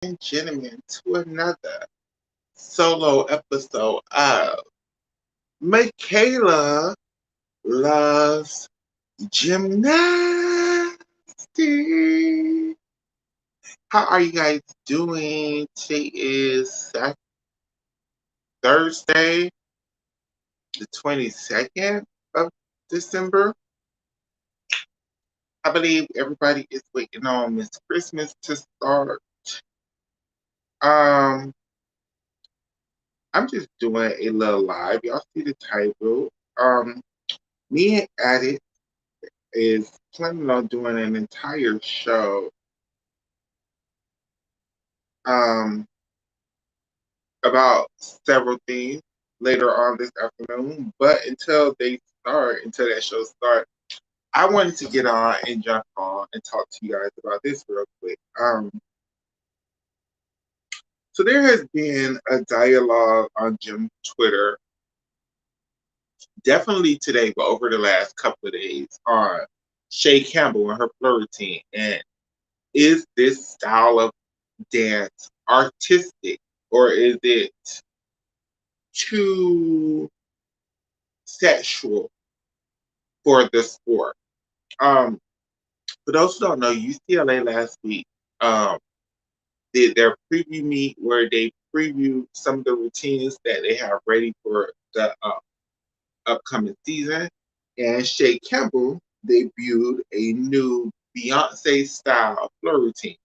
and gentlemen, to another solo episode of Makayla Loves Gymnastics. How are you guys doing? Today is Thursday, the 22nd of December. I believe everybody is waiting on Miss Christmas to start. Um, I'm just doing a little live. Y'all see the title. Me and Addict is planning on doing an entire show um, about several things later on this afternoon. But until that show starts, I wanted to get on and jump on and talk to you guys about this real quick. So there has been a dialogue on Jim's Twitter, definitely today, but over the last couple of days, on Chae Campbell and her floor routine. And is this style of dance artistic, or is it too sexual for the sport? For those who don't know, UCLA last week um, did their preview meet where they previewed some of the routines that they have ready for the upcoming season. And Chae Campbell debuted a new Beyonce style floor routine.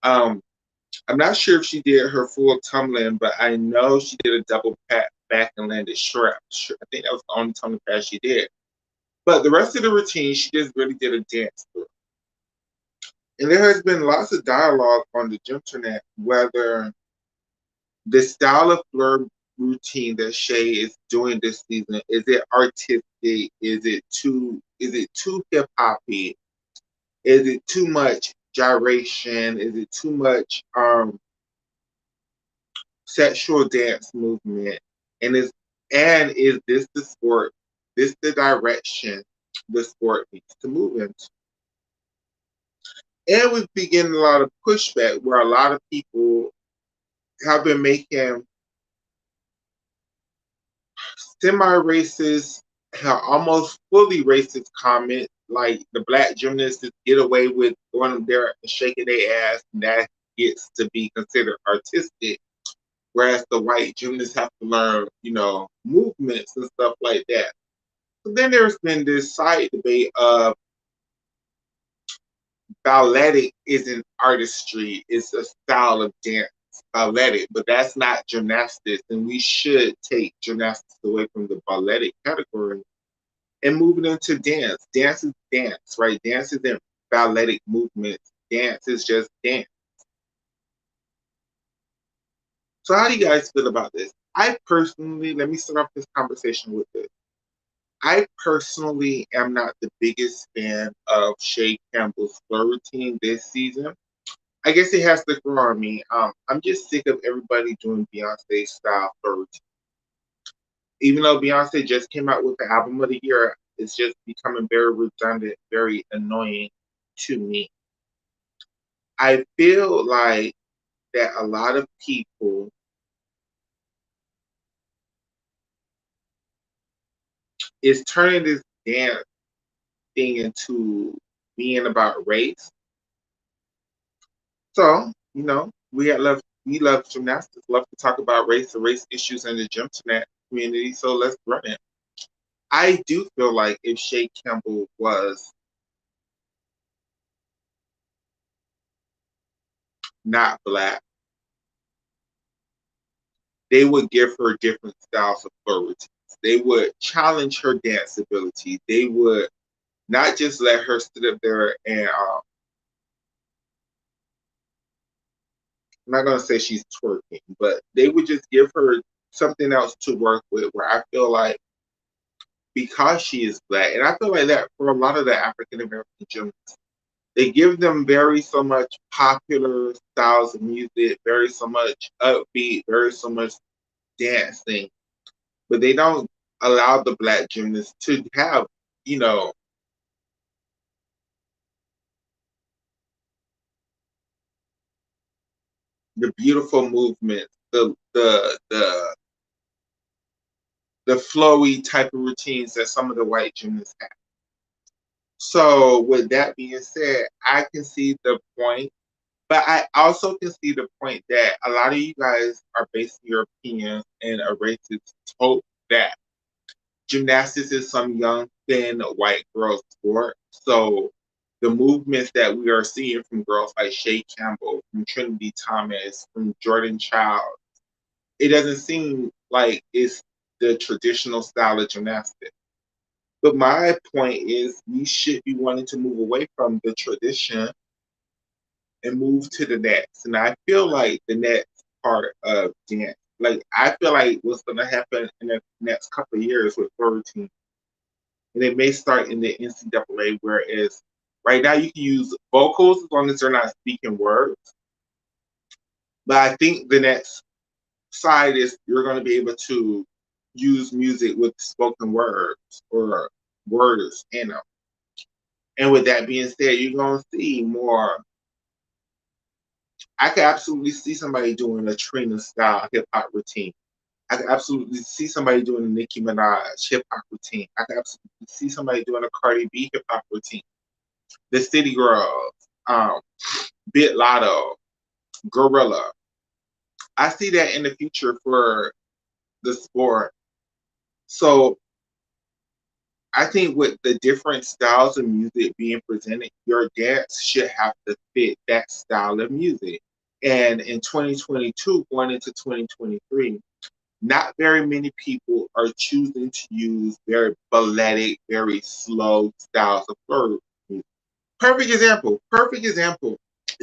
Um, I'm not sure if she did her full tumbling, but I know she did a double pat back and landed short. I think that was the only tumbling pass she did. But the rest of the routine, she just really did a dance through. And there has been lots of dialogue on the internet whether the style of floor routine that Chae is doing this season, is it artistic? Is it too hip hoppy? Is it too much gyration? Is it too much sexual dance movement? And is this the sport? This the direction the sport needs to move into? And we've been getting a lot of pushback where a lot of people have been making semi-racist, almost fully racist comments, like the black gymnasts get away with going up there and shaking their ass, and that gets to be considered artistic, whereas the white gymnasts have to learn, movements and stuff like that. So then there's been this side debate of balletic isn't artistry, it's a style of dance. Balletic, but that's not gymnastics, and we should take gymnastics away from the balletic category and moving into dance. Dance is dance, right? Dance isn't balletic movements. Dance is just dance. So how do you guys feel about this? I personally, let me start off this conversation with this. I personally am not the biggest fan of Chae Campbell's floor routine this season. I guess it has to grow on me. I'm just sick of everybody doing Beyonce style floor routine. Even though Beyonce just came out with the album of the year, it's just becoming very redundant, very annoying to me. I feel like that a lot of people is turning this dance thing into being about race. So, we love gymnastics, love to talk about race and race issues in the gym community. So let's run it. I do feel like if Chae Campbell was not black, they would give her different styles of floor routines. They would challenge her dance ability. They would not just let her sit up there and I'm not gonna say she's twerking, but they would just give her something else to work with. Where I feel like because she is black, and I feel like that for a lot of the African American gymnasts, they give them very so much popular styles of music, very so much upbeat, very so much dancing, but they don't allow the black gymnasts to have, you know, the beautiful movements, the flowy type of routines that some of the white gymnasts have. So with that being said, I can see the point, but I also can see the point that a lot of you guys are basing your opinions and a racist hope that gymnastics is some young, thin white girl sport. So the movements that we are seeing from girls like Chae Campbell, from Trinity Thomas, from Jordan Child, it doesn't seem like it's the traditional style of gymnastics. But my point is, we should be wanting to move away from the tradition and move to the next. And I feel like the next part of dance, like I feel like what's going to happen in the next couple of years with 13, and it may start in the NCAA, whereas right now you can use vocals as long as they're not speaking words. But I think the next side is you're going to be able to use music with spoken words or words in them. And with that being said, you're going to see more. I could absolutely see somebody doing a Trina style hip hop routine. I could absolutely see somebody doing a Nicki Minaj hip hop routine. I could absolutely see somebody doing a Cardi B hip hop routine. The City Girls, um, Bit Lotto, Gorilla. I see that in the future for the sport. So I think with the different styles of music being presented, your dance should have to fit that style of music. And in 2022, going into 2023, not very many people are choosing to use very balletic, very slow styles of floor music. Perfect example. Perfect example.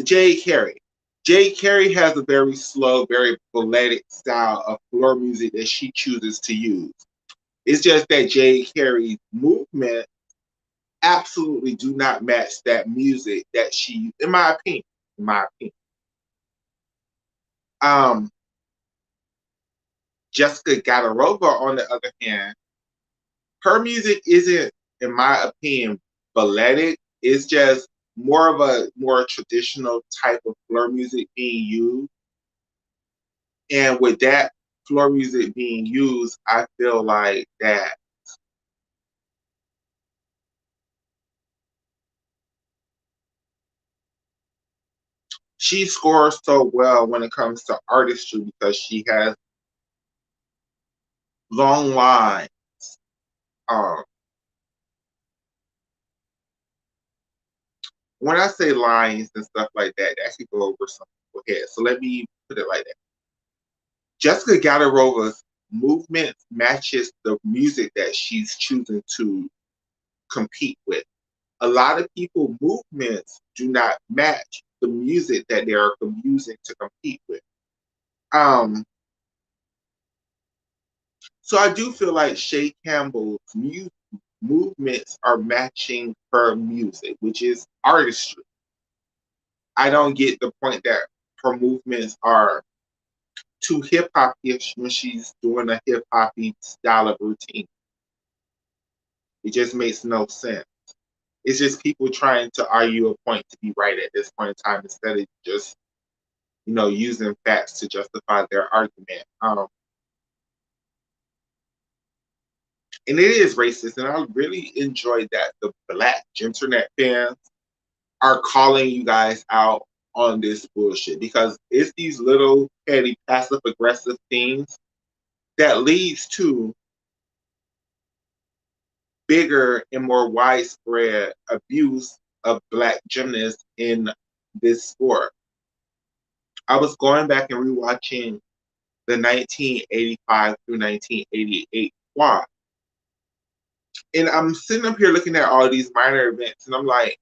Jay Carey. Jay Carey has a very slow, very balletic style of floor music that she chooses to use. It's just that Jay Carey's movement absolutely do not match that music that she, in my opinion, in my opinion. Um, Jessica Gadarova, on the other hand, her music isn't, in my opinion, balletic. It's just more of a more traditional type of floor music being used. And with that floor music being used, I feel like that she scores so well when it comes to artistry because she has long lines. Um, when I say lines and stuff like that, that could go over some people's heads. So let me put it like that. Jessica Gadarova's movement matches the music that she's choosing to compete with. A lot of people movements do not match the music that they are using to compete with. Um, so I do feel like Chae Campbell's movements are matching her music, which is artistry. I don't get the point that her movements are too hip hop ish when she's doing a hip hoppy style of routine. It just makes no sense. It's just people trying to argue a point to be right at this point in time instead of just, using facts to justify their argument. And it is racist, and I really enjoyed that the black internet fans are calling you guys out on this bullshit because it's these little petty passive aggressive things that leads to bigger and more widespread abuse of black gymnasts in this sport. I was going back and rewatching the 1985 through 1988 quad. And I'm sitting up here looking at all these minor events, and I'm like,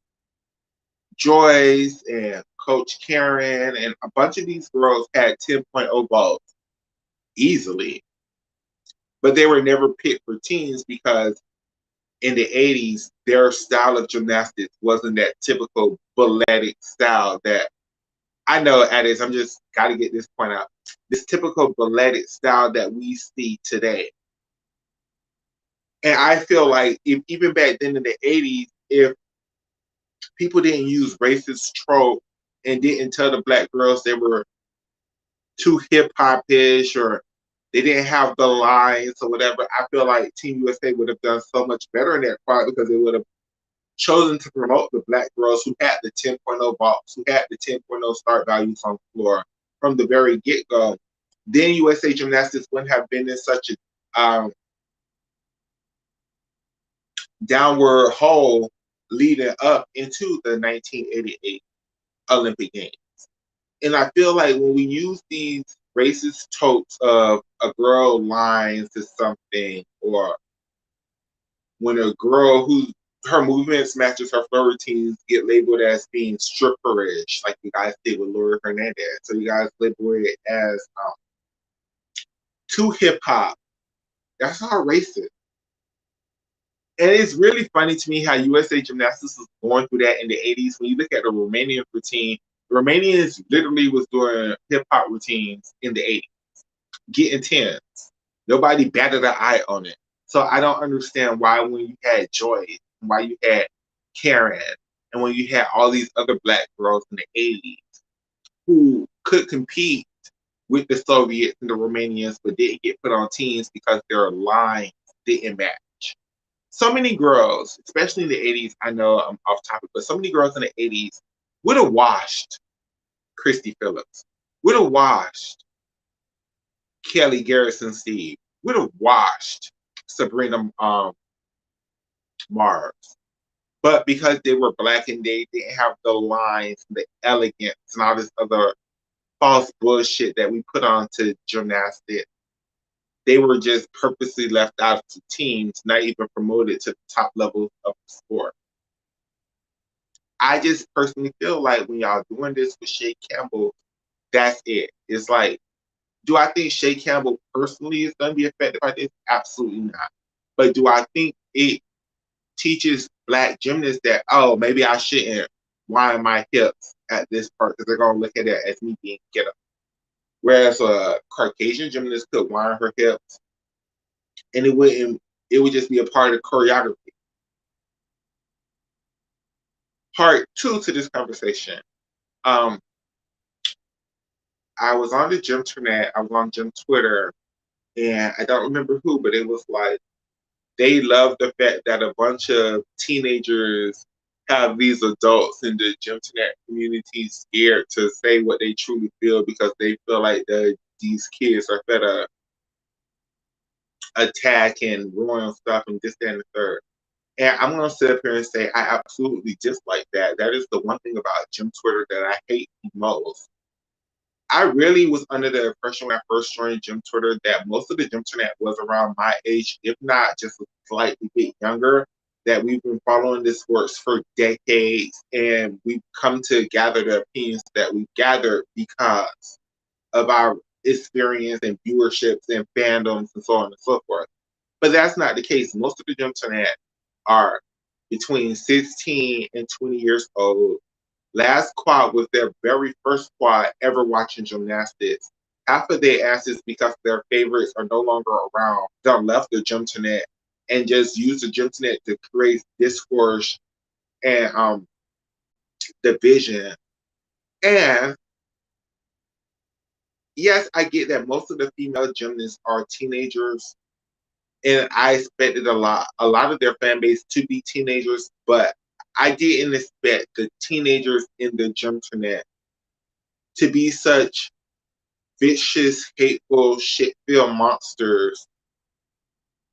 Joyce and Coach Karen and a bunch of these girls had 10.0 balls easily, but they were never picked for teams because in the 80s, their style of gymnastics wasn't that typical balletic style that I know at is. I'm just got to get this point out. This typical balletic style that we see today. And I feel like even back then in the 80s, if people didn't use racist trope and didn't tell the black girls they were too hip hop ish, or they didn't have the lines or whatever. I feel like Team USA would have done so much better in that part because they would have chosen to promote the black girls who had the 10.0 box, who had the 10.0 start values on the floor from the very get go. Then USA Gymnastics wouldn't have been in such a downward hole leading up into the 1988 Olympic Games. And I feel like when we use these racist tropes of a girl lying to something, or when a girl who her movements matches her flow routines get labeled as being stripperish, like you guys did with Laura Hernandez. So you guys label it as too hip hop. That's not racist. And it's really funny to me how USA Gymnastics was going through that in the 80s. When you look at the Romanian routine, the Romanians literally was doing hip hop routines in the 80s, getting tens. Nobody batted an eye on it. So I don't understand why when you had Joyce, why you had Karen, and when you had all these other black girls in the 80s who could compete with the Soviets and the Romanians, but didn't get put on teams because their lines didn't match. So many girls, especially in the 80s, I know I'm off topic, but so many girls in the 80s would have washed Christy Phillips, would have washed Kelly Garrison Steve, would have washed Sabrina Mars. But because they were black and they didn't have the lines, the elegance, and all this other false bullshit that we put onto gymnastics, they were just purposely left out of the teams, not even promoted to the top levels of the sport. I just personally feel like when y'all doing this with Chae Campbell, that's it. It's like, do I think Chae Campbell personally is going to be affected by this? Absolutely not. But do I think it teaches black gymnasts that, oh, maybe I shouldn't wind my hips at this part because they're going to look at it as me being get up. Whereas a Caucasian gymnast could wind her hips and it would just be a part of the choreography. Part two to this conversation. Um, I was on the gym internet, I was on gym Twitter, and I don't remember who, but it was like they love the fact that a bunch of teenagers have these adults in the gym internet community scared to say what they truly feel because they feel like these kids are fed a attack and ruin stuff and this, that, and the third. And I'm gonna sit up here and say I absolutely dislike that. That is the one thing about gym Twitter that I hate most. I really was under the impression when I first joined gym Twitter that most of the gym internet was around my age, if not just a slightly bit younger. That we've been following this sports for decades, and we've come to gather the opinions that we've gathered because of our experience and viewerships and fandoms and so on and so forth. But that's not the case. Most of the gym internet are between 16 and 20 years old. Last quad was their very first quad ever watching gymnastics. Half of their asses because their favorites are no longer around. They left the gym internet and just use the gym internet to create discourse and division. And yes, I get that most of the female gymnasts are teenagers, and I expected a lot of their fan base to be teenagers, but I didn't expect the teenagers in the gym internet to be such vicious, hateful, shit-filled monsters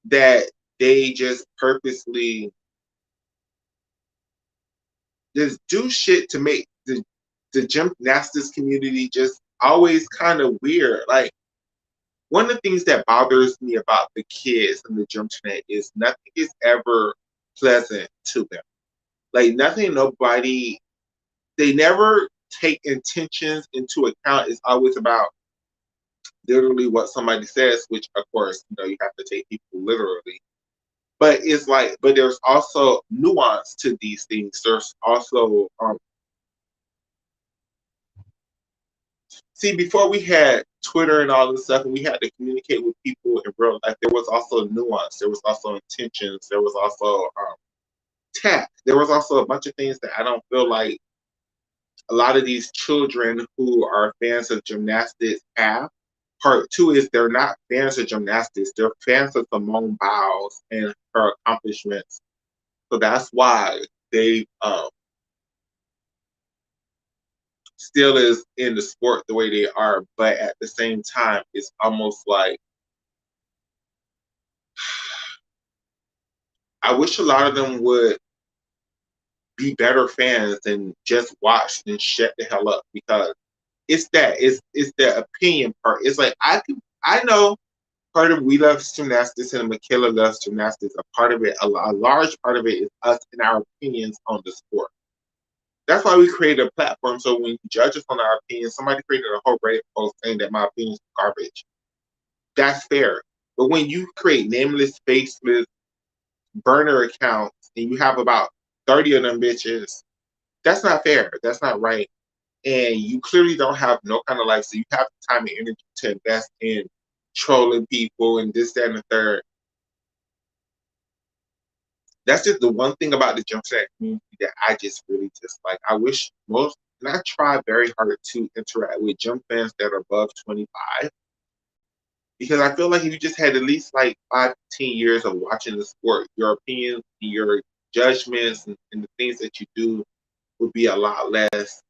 that they just purposely just do shit to make the gymnastics community just always kind of weird. Like, one of the things that bothers me about the kids in the gym tonight is nothing is ever pleasant to them. Like, nothing, nobody, they never take intentions into account. It's always about literally what somebody says, which of course, you have to take people literally. But it's like, but there's also nuance to these things. There's also, see, before we had Twitter and all this stuff, and we had to communicate with people in real life, there was also nuance. There was also intentions. There was also tact. There was also a bunch of things that I don't feel like a lot of these children who are fans of gymnastics have. Part two is they're not fans of gymnastics, they're fans of Simone Biles and her accomplishments. So that's why they still is in the sport the way they are. But at the same time, it's almost like I wish a lot of them would be better fans and just watch and shut the hell up because it's the opinion part. It's like I know part of we love gymnastics and Makayla loves gymnastics. A part of it, a large part of it is us and our opinions on the sport. That's why we created a platform. So when you judge us on our opinions, somebody created a whole Reddit post saying that my opinion is garbage. That's fair. But when you create nameless, faceless burner accounts and you have about 30 of them bitches, that's not fair. That's not right. And you clearly don't have no kind of life. So you have the time and energy to invest in trolling people and this, that, and the third. That's just the one thing about the jump set community that I just really dislike. I wish most, and I try very hard to interact with jump fans that are above 25 because I feel like if you just had at least like 5 to 10 years of watching the sport, your opinions, your judgments, and the things that you do would be a lot less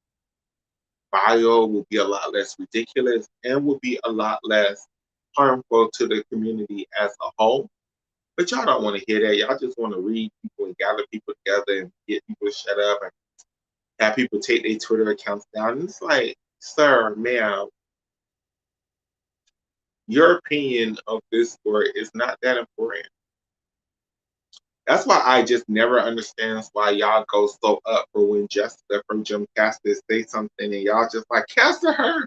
vile, would be a lot less ridiculous, and would be a lot less harmful to the community as a whole. But y'all don't want to hear that. Y'all just want to read people and gather people together and get people to shut up and have people take their Twitter accounts down. And it's like, sir, ma'am, your opinion of this sport is not that important. That's why I just never understands why y'all go so up for when Jessica from Gymcasters say something and y'all just like, cancel her,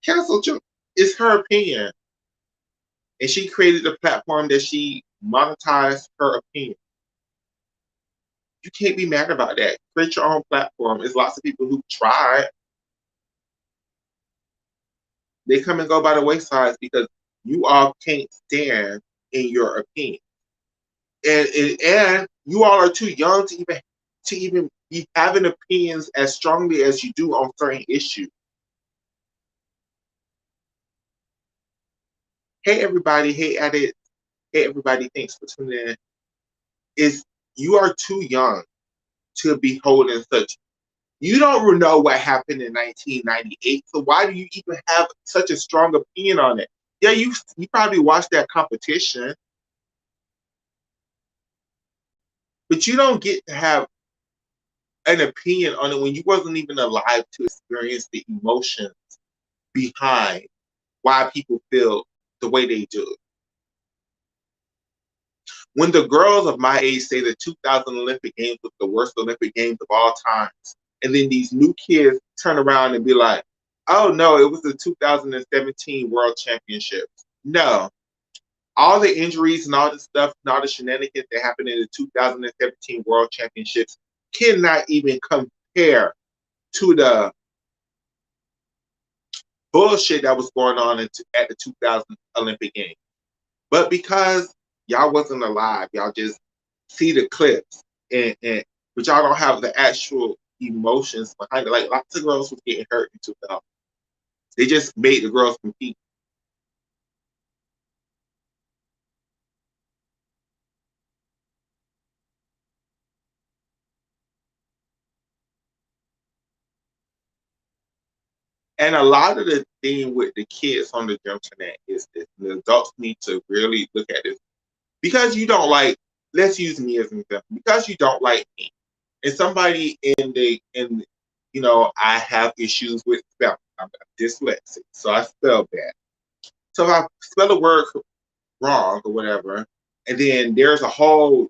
cancel Jim. It's her opinion. And she created a platform that she monetized her opinion. You can't be mad about that. Create your own platform. There's lots of people who try. They come and go by the wayside because you all can't stand in your opinion. And you all are too young to even be having opinions as strongly as you do on certain issues. Hey everybody, hey edit, hey everybody, thanks for tuning in. Is you are too young to be holding such. You don't know what happened in 1998, so why do you even have such a strong opinion on it? Yeah, you probably watched that competition, but you don't get to have an opinion on it when you wasn't even alive to experience the emotions behind why people feel the way they do. When the girls of my age say the 2000 Olympic Games was the worst Olympic Games of all times, and then these new kids turn around and be like, oh no, it was the 2017 World Championships. No, all the injuries and all the stuff and all the shenanigans that happened in the 2017 World Championships cannot even compare to the bullshit that was going on at the 2000 Olympic Games. But because y'all wasn't alive, y'all just see the clips and but y'all don't have the actual emotions behind it. Like lots of girls was getting hurt in 2000. They just made the girls compete. And a lot of the thing with the kids on the internet is this. The adults need to really look at this. Because you don't like, let's use me as an example. Because you don't like me. And somebody I have issues with spelling. I'm dyslexic, so I spell bad. So if I spell a word wrong or whatever, and then there's a whole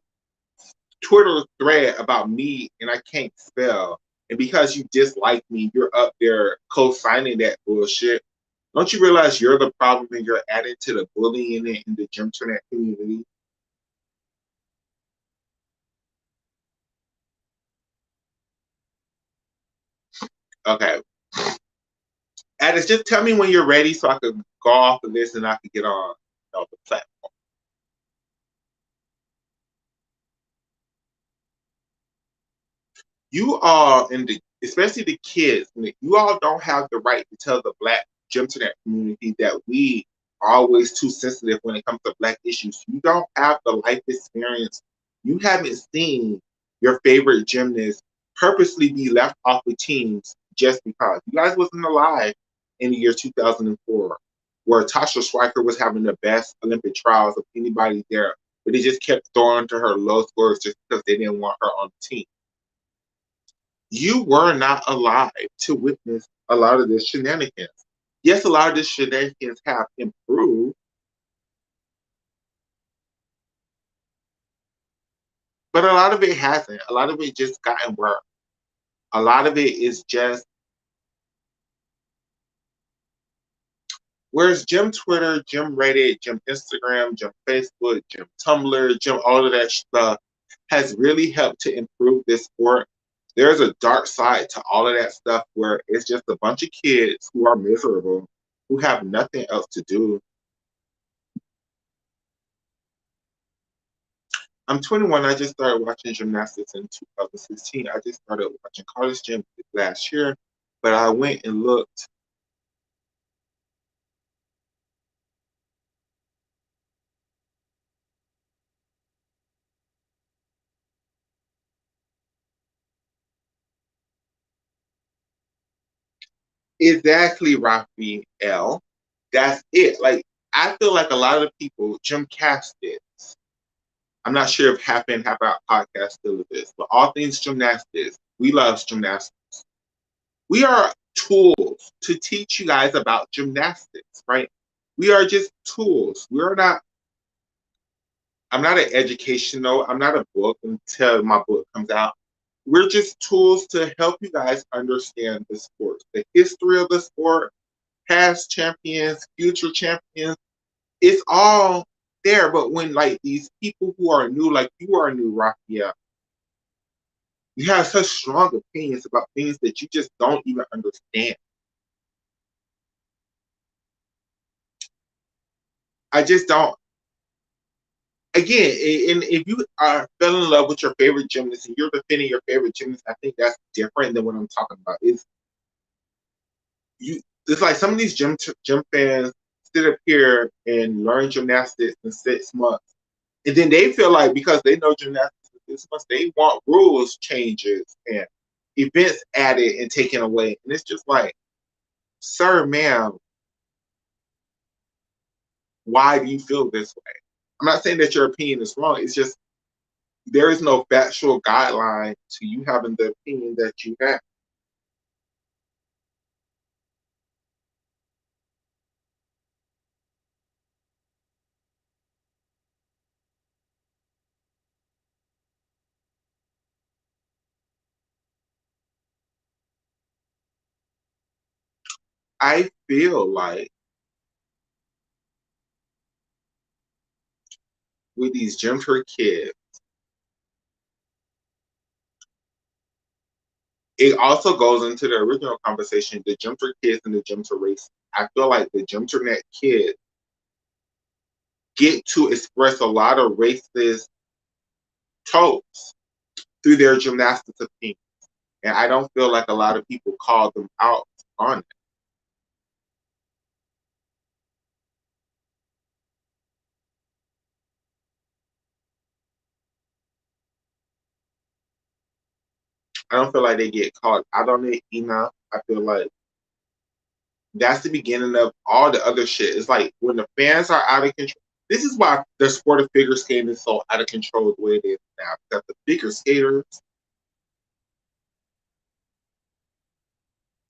Twitter thread about me and I can't spell, and because you dislike me, you're up there co-signing that bullshit. Don't you realize you're the problem and you're adding to the bullying in the internet community? Okay. Addis, just tell me when you're ready so I could go off of this and I could get on the platform. You are in especially the kids. You all don't have the right to tell the Black gym internet community that we are always too sensitive when it comes to Black issues. You don't have the life experience. You haven't seen your favorite gymnast purposely be left off with teams just because. You guys wasn't alive in the year 2004, where Tasha Schweiker was having the best Olympic trials of anybody there, but they just kept throwing to her low scores just because they didn't want her on the team. You were not alive to witness a lot of this shenanigans. Yes, a lot of the shenanigans have improved, but a lot of it hasn't. A lot of it just gotten worse. A lot of it is just, whereas Gym Twitter, Gym Reddit, Gym Instagram, Gym Facebook, Gym Tumblr, Gym all of that stuff has really helped to improve this sport. There's a dark side to all of that stuff where it's just a bunch of kids who are miserable, who have nothing else to do. I'm 21. I just started watching gymnastics in 2016. I just started watching college gym last year, but I went and looked. Exactly, Raphael. That's it. Like, I feel like a lot of people, gym casted. I'm not sure if Half In, Half Out podcast still exists, but all things gymnastics, we love gymnastics. We are tools to teach you guys about gymnastics, right? We are just tools. We're not, I'm not an educational, I'm not a book until my book comes out. We're just tools to help you guys understand the sport, the history of the sport, past champions, future champions. It's all there. But when like these people who are new, like you are new, Raphael, you have such strong opinions about things that you just don't even understand. I just don't. Again, and if you are fell in love with your favorite gymnast and you're defending your favorite gymnast, I think that's different than what I'm talking about. It's you. It's like some of these gym fans sit up here and learn gymnastics in 6 months, and then they feel like because they know gymnastics in 6 months, they want rules changes and events added and taken away, and it's just like, sir, ma'am, why do you feel this way? I'm not saying that your opinion is wrong. It's just there is no factual guideline to you having the opinion that you have. I feel like with these gym for kids, it also goes into the original conversation, the gym for kids and the gym for race. I feel like the gym for net kids get to express a lot of racist tropes through their gymnastics opinion. And I don't feel like a lot of people call them out on it. I don't feel like they get called out on it enough. I feel like that's the beginning of all the other shit. It's like when the fans are out of control. This is why the sport of figure skating is so out of control the way it is now. Because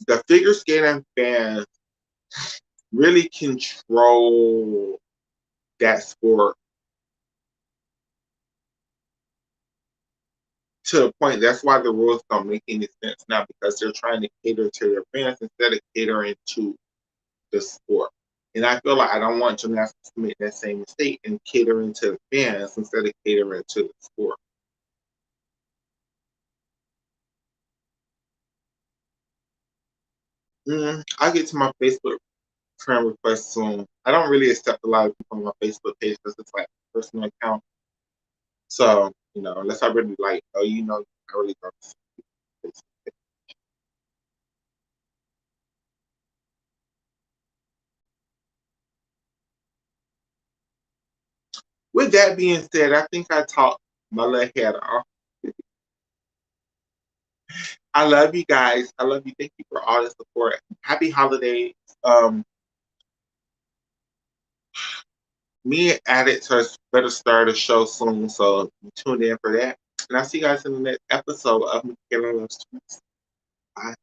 the figure skating fans really control that sport to the point. That's why the rules don't make any sense now because they're trying to cater to their fans instead of catering to the sport. And I feel like I don't want gymnastics to make that same mistake and catering to the fans instead of catering to the sport. I get to my Facebook friend request soon. I don't really accept a lot of people on my Facebook page because it's like a personal account. So, unless I really like, I really don't. With that being said, I think I talked my little head off. I love you guys. I love you. Thank you for all the support. Happy holidays. Um, Me and Addicts are better start a show soon, so tune in for that. And I'll see you guys in the next episode of Makayla Loves Tweets. Bye.